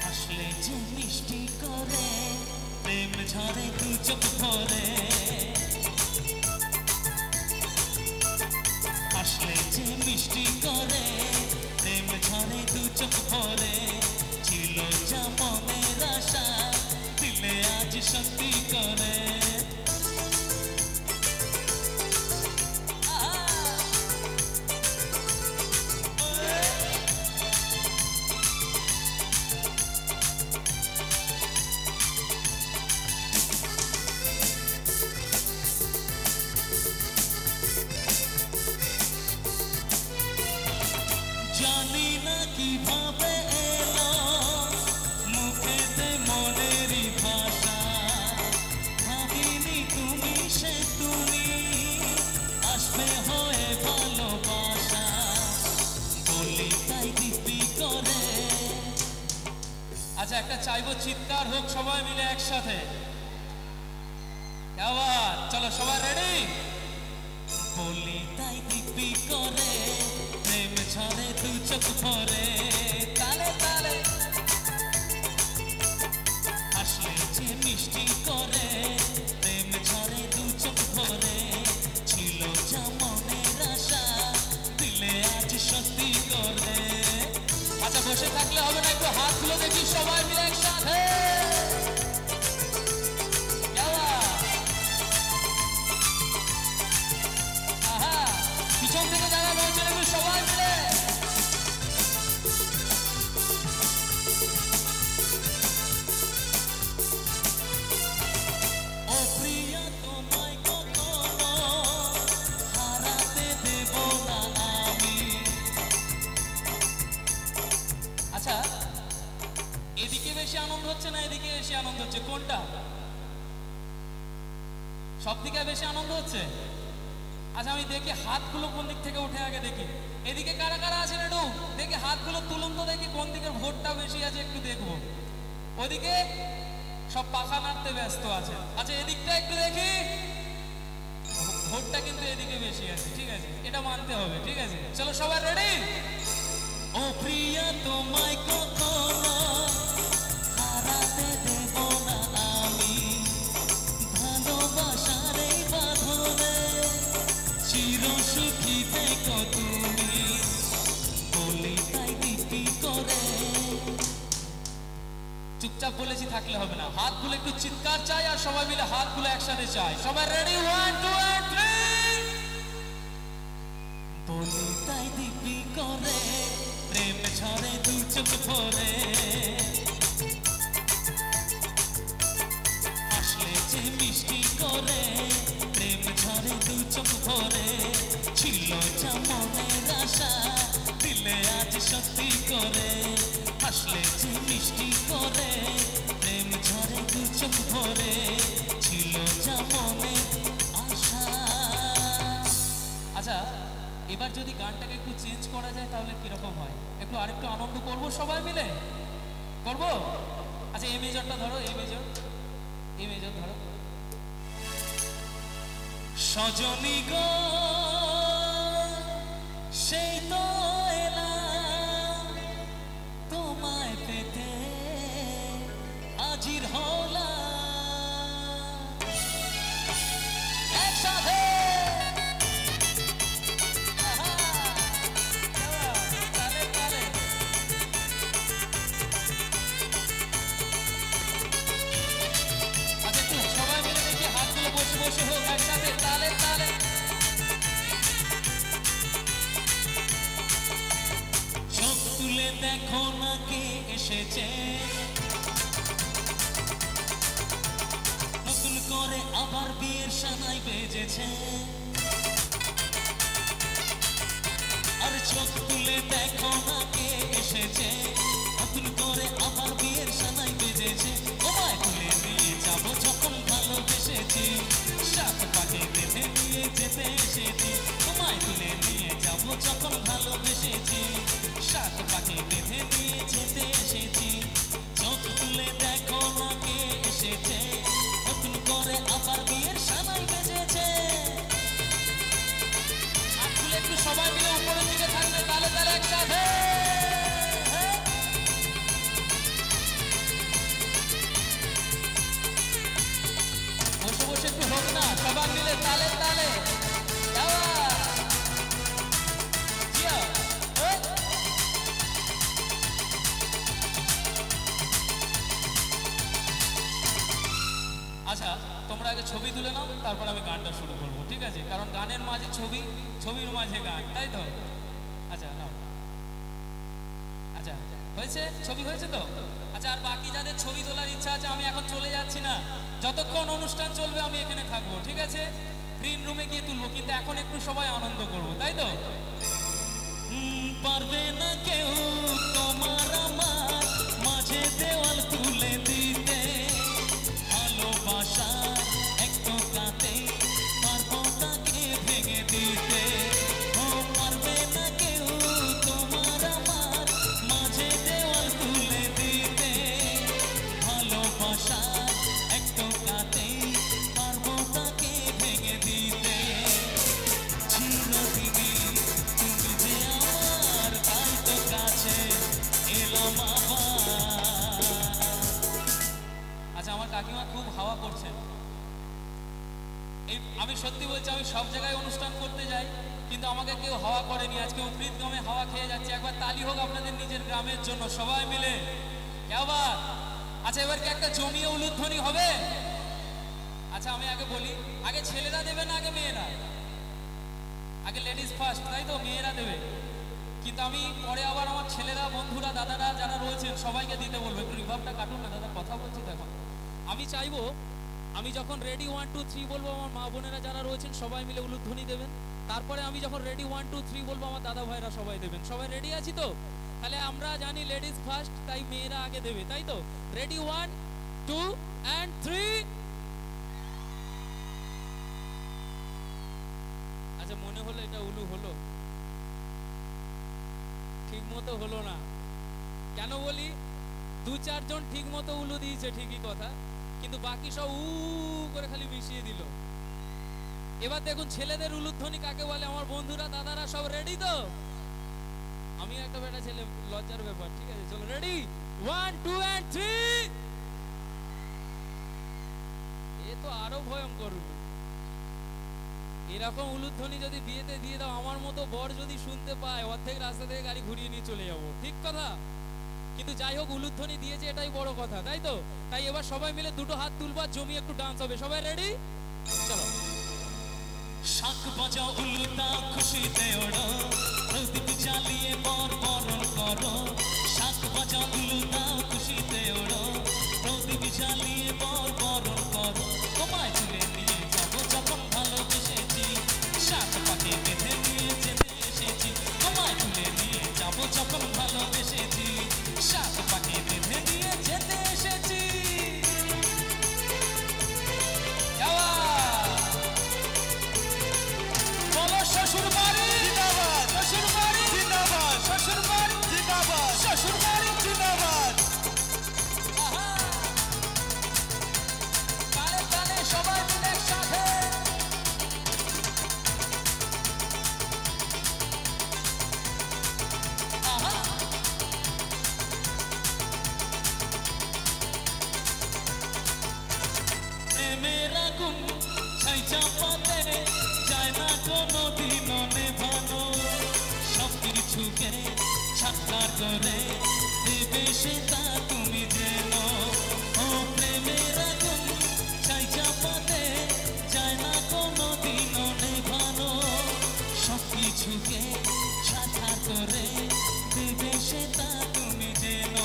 আসলে যে মিষ্টি করে প্রেম ঝরে দু চোখ ভরে, আসলে যে মিষ্টি করে প্রেম ঝরে দু চোখ ভরে, ছিল যা মনের আশা দিলে আজ সত্যি করে। জানি না কিভাবে এলো মুখেতে মনেরই ভাষা, ভাবিনি তুমি সে তুমি আসবে হয়ে ভালোবাসা, বলি তাই দিব্যি করে। আচ্ছা একটা চাইবো চিৎকার হোক সবাই মিলে একসাথে, আবার চলো সবাই রেডি। বলি তাই দিব্যি করে প্রেম ঝরে দু চোখ ভরে, তালে তালে আসলে যে মিষ্টি করে প্রেম ঝরে দু চোখ ভরে, ছিল যা মনের আশা দিলে আজ সত্যি করে। আচ্ছা বসে থাকলে হবে না, একটু হাতগুলো দেখি সবাই মিলে একসাথে। পিছন থেকে যারা রয়েছেন একটু সবাই মিলে। ও প্রিয়া তোমায় কখনো হারাতে দেব না আমি। আচ্ছা এদিকে বেশি আনন্দ হচ্ছে না এদিকে বেশি আনন্দ হচ্ছে, কোনটা? সব দিকে বেশি আনন্দ হচ্ছে। আচ্ছা আমি দেখি হাতগুলো কোন দিক থেকে উঠে, আগে দেখি এদিকে কারা কারা আছেন একটু দেখি হাতগুলো তুলুন তো, দেখি কোন দিকের ভোটটা বেশি আছে একটু দেখবো। ওদিকে সব পাখা নাড়তে ব্যস্ত আছে। আচ্ছা এদিকটা একটু দেখি, ভোটটা কিন্তু এদিকে বেশি আছে, ঠিক আছে এটা মানতে হবে, ঠিক আছে চলো সবাই রেডি। ও প্রিয়া তোমায় কখনো হারাতে দেব না আমি, ভালোবাসার এই বাঁধনে চির সুখী থেকো তুমি, বলি তাই দিব্যি করে। চুপচাপ বলেছি থাকলে হবে না, হাতগুলো একটু চিৎকার চাই আর সবাই মিলে হাতগুলো একসাথে চাই। সবাই রেডি, 1 2 3। বলি তাই দিব্যি করে প্রেম ঝরে দু চোখ ভরে, আসলে যে মিষ্টি করে প্রেম ঝরে দু চোখ ভরে, ছিল যা মনের আশা দিলে আজ সত্যি করে। আসলে যে মিষ্টি করে প্রেম ঝরে দু চোখ ভরে, ছিল যা মনের আশা। আচ্ছা এবার যদি গানটাকে একটু চেঞ্জ করা যায় তাহলে কিরকম হয়, একটু আরেকটু আনন্দ করবো সবাই মিলে, করবো? আচ্ছা এই মেজরটা ধরো, এই মেজর ধরো। সজনী গো সেই তো এলাম তোমায় পেতে, আজির হলাম একসাথে। বসে হোক একসাথে তালে তালে। চোখ তুলে দেখো না কে এসেছে, নতুন করে আবার বিয়ের সানাই বেজেছে। আর চোখ তুলে দেখো না কে এসেছে, নতুন করে আবার বিয়ের সানাই বেজেছে। তোমায় তুলে নিয়ে যাবো যখন ভালোবেসেছি, সাত পাকে বেঁধে নিয়ে যেতে এসেছি। তোমায় তুলে নিয়ে যাবো যখন ভালোবেসেছি, সাত পাকে বেঁধে নিয়ে যেতে এসেছি। চোখ তুলে দেখো না কে এসেছে, নতুন করে আবার বিয়ের সানাই বেজেছে। সবাই মিলে তালে তালে আচ্ছা তোমরা আগে ছবি তুলে নাও তারপর আমি গানটা শুরু করবো ঠিক আছে কারণ গানের মাঝে ছবি ছবির মাঝে গান তাই তো আচ্ছা নাও আচ্ছা হয়েছে ছবি হয়েছে তো আচ্ছা আর বাকি যাদের ছবি তোলার ইচ্ছা আছে আমি এখন চলে যাচ্ছি না যতক্ষণ অনুষ্ঠান চলবে আমি এখানে থাকবো ঠিক আছে গ্রিন রুমে গিয়ে তুলবো কিন্তু এখন একটু সবাই আনন্দ করবো তাই তো পারবে না কেউ তোমার আমার মাঝে দেওয়াল তুলে দিতে ভালোবাসা একটু কাতে পারবো তাকে ভেঙে দিতে ও পারবে না কেউ তোমার আমার মাঝে দেওয়াল তুলে দিতে ভালোবাসা একটু কাতে পারবো তাকে ভেঙে দিতে চিরদিনই তুমি যে আমার তাই তো কাছে এলাম আবার আচ্ছা আমার কাকিমা খুব হাওয়া করছেন এই আমি সত্যি বলছি আমি সব জায়গায় অনুষ্ঠান করতে যাই কিন্তু আমাকে কেউ হাওয়া করেনি আজকে উৎকৃত গ্রামে হাওয়া খেয়ে যাচ্ছে একবার তালি হোক আপনাদের নিজের গ্রামের জন্য সবাই মিলে আবার আচ্ছা এবার কি একটা জমিয়ে উলুধ্বনি হবে আচ্ছা আমি আগে বলি আগে ছেলেরা দেবে না আগে মেয়েরা আগে লেডিস ফার্স্ট তাই তো মেয়েরা দেবে কিন্তু আমি পরে আবার আমার ছেলেরা বন্ধুরা দাদারা যারা রয়েছেন সবাইকে দিতে বলবো একটু রিভার্বটা কাটুন না দাদা কথা বলছি দেখো আমি চাইবো আমি যখন রেডি 1 2 3 বলবো আমার মা বোনেরা যারা রয়েছেন সবাই মিলে উলুধ্বনি দেবেন তারপরে আমি যখন রেডি 1 2 3 বলবো আমার দাদা ভাইরা সবাই দেবেন সবাই রেডি আছি তো তাহলে আমরা জানি লেডিস ফার্স্ট তাই মেয়েরা আগে দেবে তাই তো রেডি 1 2 and 3 আচ্ছা মনে হলো এটা উলু হলো ঠিক মতো হলো না কেন বলি দু চারজন ঠিক মতো উলু দিয়েছে ঠিকই কথা কিন্তু বাকি সব উ করে খালি মিশিয়ে দিল এবার দেখুন ছেলেদের উলুধ্বনি কাকে বলে আমার বন্ধুরা দাদারা সব রেডি তো আমি একটা বেটা ছেলে লজ্জার ব্যাপার ঠিক আছে চলো রেডি 1 2 and 3 এ তো আরো ভয়ঙ্কর উলু এরকম উলুধ্বনি যদি বিয়েতে দিয়ে দাও আমার মতো বর যদি শুনতে পায় অর্ধেক রাস্তা থেকে গাড়ি ঘুরিয়ে নিয়ে চলে যাবো ঠিক কথা কিন্তু যাই হোক উলুধ্বনি দিয়েছে এটাই বড় কথা তাই তো তাই এবার সবাই মিলে দুটো হাত তুলবা জমি একটু ডান্স হবে সবাই রেডি চলো শাক বাজাও উল্লুতা খুশিতে ওড়ো প্রদীপ জ্বালিয়ে বর বরণ করো শাক বাজাও উল্লুতা খুশিতে ওড়ো প্রদীপ জ্বালিয়ে বর বরণ করো তোমায় তুলে নিয়ে যাবো যখন ভালোবেসেছি শাক পাকে বেঁধে নিয়ে যেতে এসেছি তোমায় তুলে নিয়ে যাবো যখন ভালোবেসেছি শাক পাকে বেঁধে নিয়ে যেতে এসেছি বলো শ্বশুর বাড়ি জিন্দাবাদ শ্বশুর বাড়ি জিন্দাবাদ শ্বশুর বাড়ি জিন্দাবাদ শ্বশুর বাড়ি জিন্দাবাদ কালে কালে সবাই মিলে একসাথে মেরা গুণ ছাই চাপাতে যায় না কোনো দিনও নেভানো সব কিছুকে ছাক্কার করে দেবে সেটা তুমি যেন ও প্রেমের আগুন ছাই চাপাতে যায় না কোনো দিনও নেভানো সব কিছুকে ছাক্কার করে দেবে সেটা তুমি যেন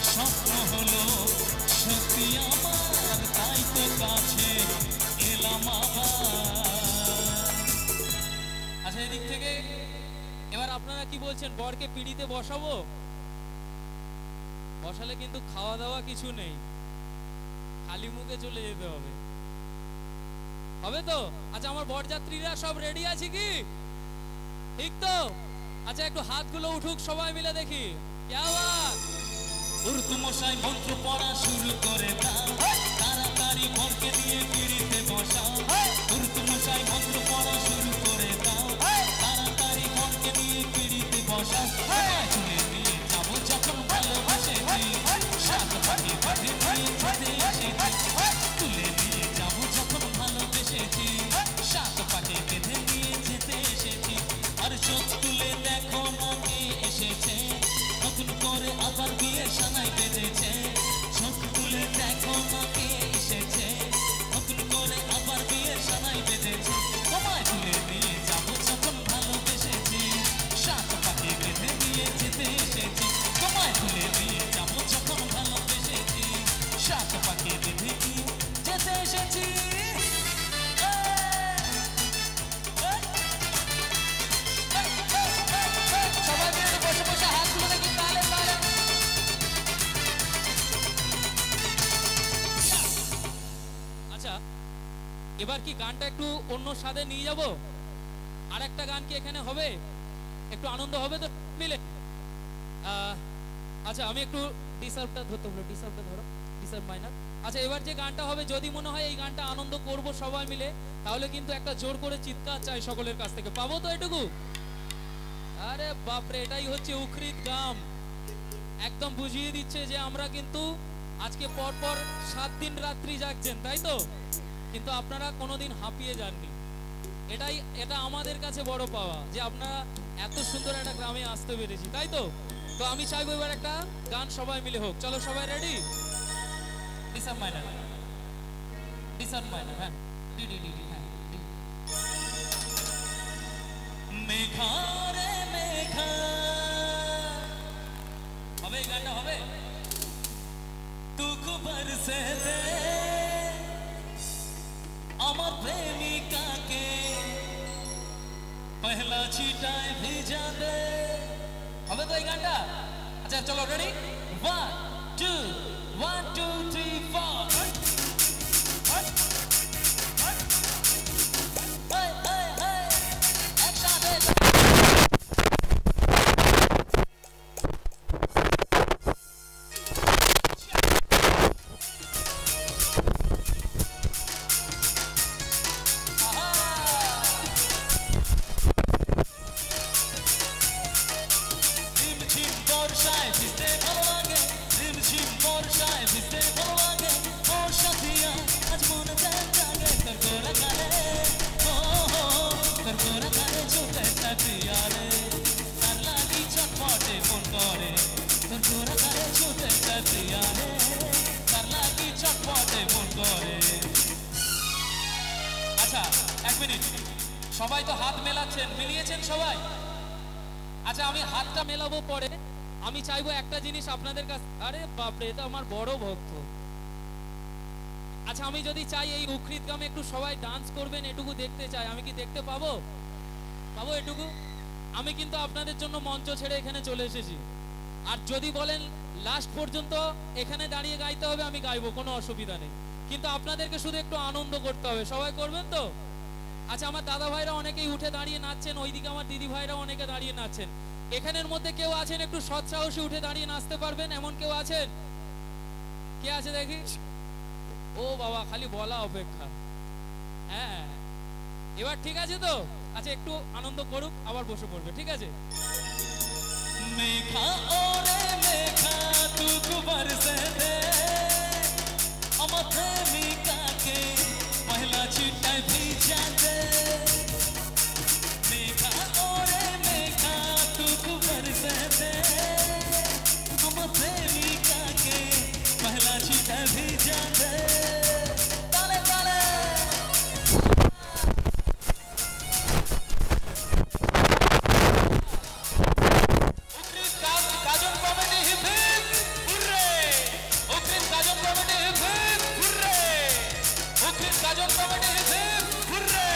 স্বপ্ন হলো সত্যি আমার তাই তো কাছে এলাম আবার আচ্ছা এদিক থেকে এবার আপনারা কি বলছেন বরকে পিড়িতে বসাবো বসালে কিন্তু খাওয়া দাওয়া কিছু নেই খালি মুখে চলে যেতে হবে হবে তো আচ্ছা আমার বরযাত্রীরা সব রেডি আছে কি ঠিক তো আচ্ছা একটু হাতগুলো উঠুক সবাই মিলে দেখি মশাই মন্ত্র পড়া শুরু করে দাও তাড়াতাড়ি বরকে নিয়ে পিড়িতে বসাও মশাই মন্ত্র পড়া শুরু করে দাও তাড়াতাড়ি বরকে নিয়ে পিড়িতে বসাও তুলে নিয়ে যাবো যখন ভালোবাসেছি শাক পাখি বাঁধে নিয়ে যেতে এসেছি তুলে নিয়ে যাবো যখন ভালো এবার কি গানটা একটু অন্য স্বাদে নিয়ে যাব? আর একটা গান কি এখানে হবে? একটু আনন্দ হবে তো মিলে? আচ্ছা আমি একটু ডিসার্ভটা ধরতে বলো, ডিসার্ভটা ধরো, ডিসার্ভ মাইনার। আচ্ছা এবার যে গানটা হবে, যদি মনে হয় এই গানটা আনন্দ করব সবাই মিলে, তাহলে কিন্তু একটা জোর করে চিৎকার চাই সকলের কাছ থেকে। পাবো তো এটুকু? আরে বাপরে, এটাই হচ্ছে উখরিদ গ্রাম। একদম বুঝিয়ে দিচ্ছে যে আমরা কিন্তু আজকে পরপর 7 দিন রাত্রি জাগছেন, তাই তো? কিন্তু আপনারা কোনোদিন হাঁপিয়ে যাননি। এটা আমাদের কাছে বড় পাওয়া যে আপনারা এত সুন্দর একটা গ্রামে আসতে পেরেছি, তাই তো? তো আমি চাইবো এবার একটা গান সবাই মিলে হোক। চলো সবাই ready? Deserve minor, deserve minor, হ্যাঁ ডি ডি ডি হ্যাঁ ডি। মেঘা রে মেঘা, হবে এই গানটা হবে? দুঃখ বরসে দে আমার প্রেমিকাকে, পহলা ছিটায় ভিজা দে। হবে তো এই গানটা? আচ্ছা চলো রেডি? 1 2 1 2 3 4 hey hey hey একসাথে ঝিমঝিম বর্ষায় ভিজতে ভালো লাগে, ঝিমঝিম বর্ষায় ভিজতে ভালো লাগে। বর্ষা দিয়া আজ মন প্রাণ জাগে, তোর গোরা কালে ও তোর গোরা কালে চোখে তাকিয়া রে, তার লাগি চটপটে মন করে। তোর গোরা কালে চোখে তাকিয়া রে, তার লাগি চটপটে মন করে। আচ্ছা এক মিনিট, সবাই তো হাত মেলাচ্ছেন, মিলিয়েছেন সবাই? আচ্ছা আমি হাতটা মেলাবো পরে, আমি চাইবো একটা জিনিস আপনাদের কাছে। আরে বাপরে, এটা আমার বড় ভক্ত। আচ্ছা আমি যদি চাই এই উখরিদ গ্রামে একটু সবাই ডান্স করবেন, এটুকু দেখতে চাই, আমি কি দেখতে পাবো? পাবো এটুকু? আমি কিন্তু আপনাদের জন্য মঞ্চ ছেড়ে এখানে চলে এসেছি। আর যদি বলেন লাস্ট পর্যন্ত এখানে দাঁড়িয়ে গাইতে হবে, আমি গাইবো, কোনো অসুবিধা নেই। কিন্তু আপনাদেরকে শুধু একটু আনন্দ করতে হবে। সবাই করবেন তো? আচ্ছা আমার দাদা ভাইরা অনেকেই উঠে দাঁড়িয়ে নাচছেন, ওইদিকে আমার দিদি ভাইরা অনেকে দাঁড়িয়ে নাচছেন। এখানের মধ্যে কেউ আছেন একটু সৎসাহসী উঠে দাঁড়িয়ে নাচতে পারবেন, এমন কেউ আছেন? কে আছে দেখি? ও বাবা, খালি বলা অপেক্ষা। হ্যাঁ এবার ঠিক আছে তো? আচ্ছা একটু আনন্দ করুক, আবার বসে পড়বে, ঠিক আছে? মেঘা ওরে মেঘা দুঃখ বরসে দে আমার প্রেমিকাকে, পহলা ছিটায় ভিজা দে। মেঘা ওরে মেঘা দুঃখ বরসে দে আমার প্রেমিকাকে, পহলা ছিটায় ভিজা দে। তালে তালে Gajan committee hip hip hurray! উখরিদ Gajan committee hip hip hurray! উখরিদ Gajan committee hip hip hurray!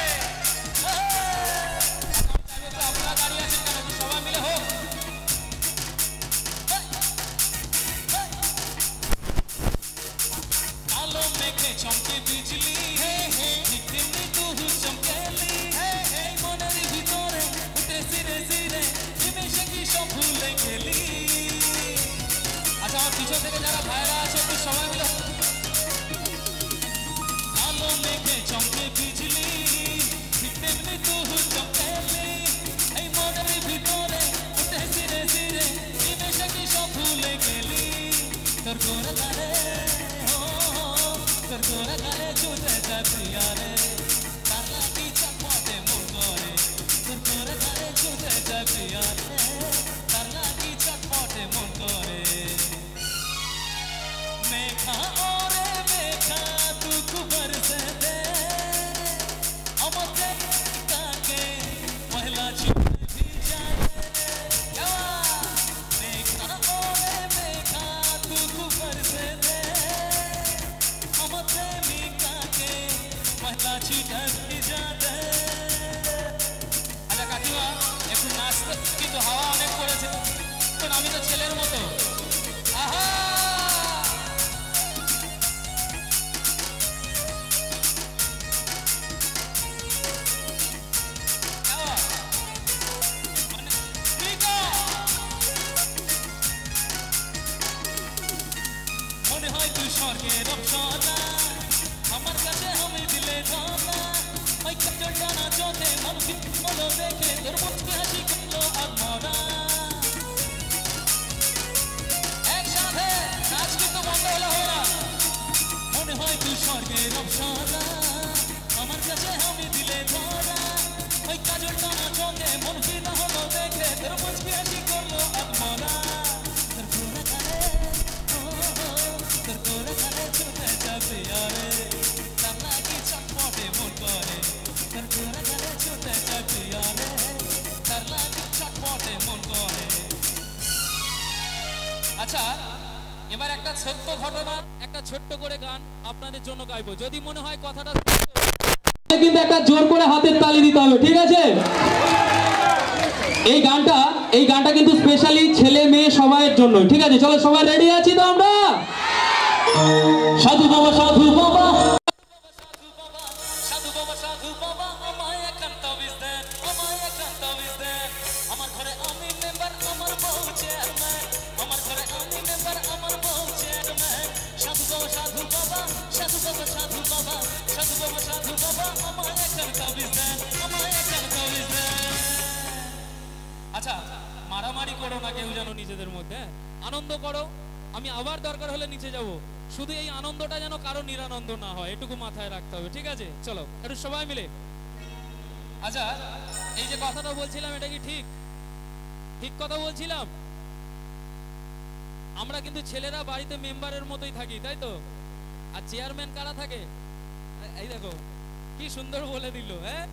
আচ্ছা, এবার একটা ছোট্ট ঘটনা, একটা ছোট্ট করে গান আপনাদের জন্য গাইবো। যদি মনে হয় কথাটা কিন্তু একটা জোর করে হাতের তালি দিতে হবে, ঠিক আছে? এই গানটা কিন্তু স্পেশালি ছেলে মেয়ে সবাইয়ের জন্য, ঠিক আছে? চলো সবাই রেডি আছি তো আমরা? সাধু বাবা সাধু বাবা সাধু বাবা সাধু বাবা আমায় এখন তাবিজ দেন, আমায় এখন তাবিজ দেন। আমার ঘরে আমি মেম্বার, আমার বউ চেয়ারম্যান। আমার ঘরে আমি মেম্বার, আমার বউ চেয়ারম্যান। সাধু বাবা সাধু বাবা, সাধু বাবা সাধু বাবা, সাধু বাবা সাধু বাবা আমায় এখন তাবিজ দেন, আমায় এখন তাবিজ দেন। আচ্ছা, মারামারি করো না কেউ যেন নিজেদের মধ্যে, আনন্দ করো। আমি আবার দরকার হলে নিচে যাব, শুধু এই আনন্দটা যেন কারো নিরানন্দ না হয়, এটুকু মাথায় রাখতে হবে, ঠিক আছে? চলো একটু সবাই মিলে। আচ্ছা, এই যে কথাটা বলছিলাম, এটা কি ঠিক ঠিক কথা বলছিলাম? আমরা কিন্তু ছেলেরা বাড়িতে মেম্বারের মতোই থাকি, তাই তো? আর চেয়ারম্যান কারা থাকে? এই দেখো কি সুন্দর বলে দিল। হ্যাঁ,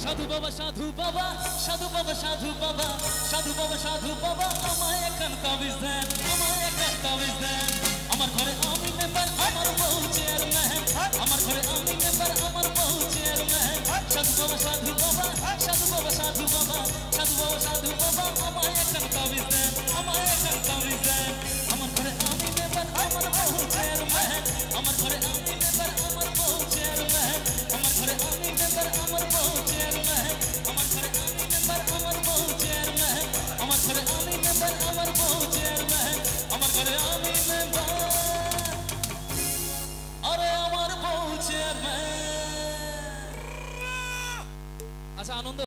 সাধু বাবা সাধু বাবা, সাধু বাবা সাধু বাবা, সাধু বাবা সাধু বাবা আমায় এখন তাবিজ দেন, আমায় এখন তাবিজ দেন। আমার ঘরে আমি মেম্বার, আমার বউ চেয়ারম্যান। আমার ঘরে আমি মেম্বার, আমার বউ চেয়ারম্যান। সাধু বাবা সাধু বাবা, সাধু বাবা সাধু বাবা, সাধু বাবা সাধু বাবা আমায় এখন তাবিজ দেন, আমায় এখন তাবিজ দেন। আমার ঘরে আমি মেম্বার, আমার বউ চেয়ারম্যান। আমার ঘরে আমি মেম্বার, আমার বউ চেয়ারম্যান। আমার ঘরে আমি মেম্বার, আমার বউ চেয়ারম্যান। আমার ঘরে আমি মেম্বার, আমার বউ চেয়ারম্যান। আমার ঘরে আমি মেম্বার, আমার বউ চেয়ারম্যান। আমার ঘরে আমি মেম্বার, আরে আমার বউ চেয়ারম্যান। আচ্ছা, আনন্দ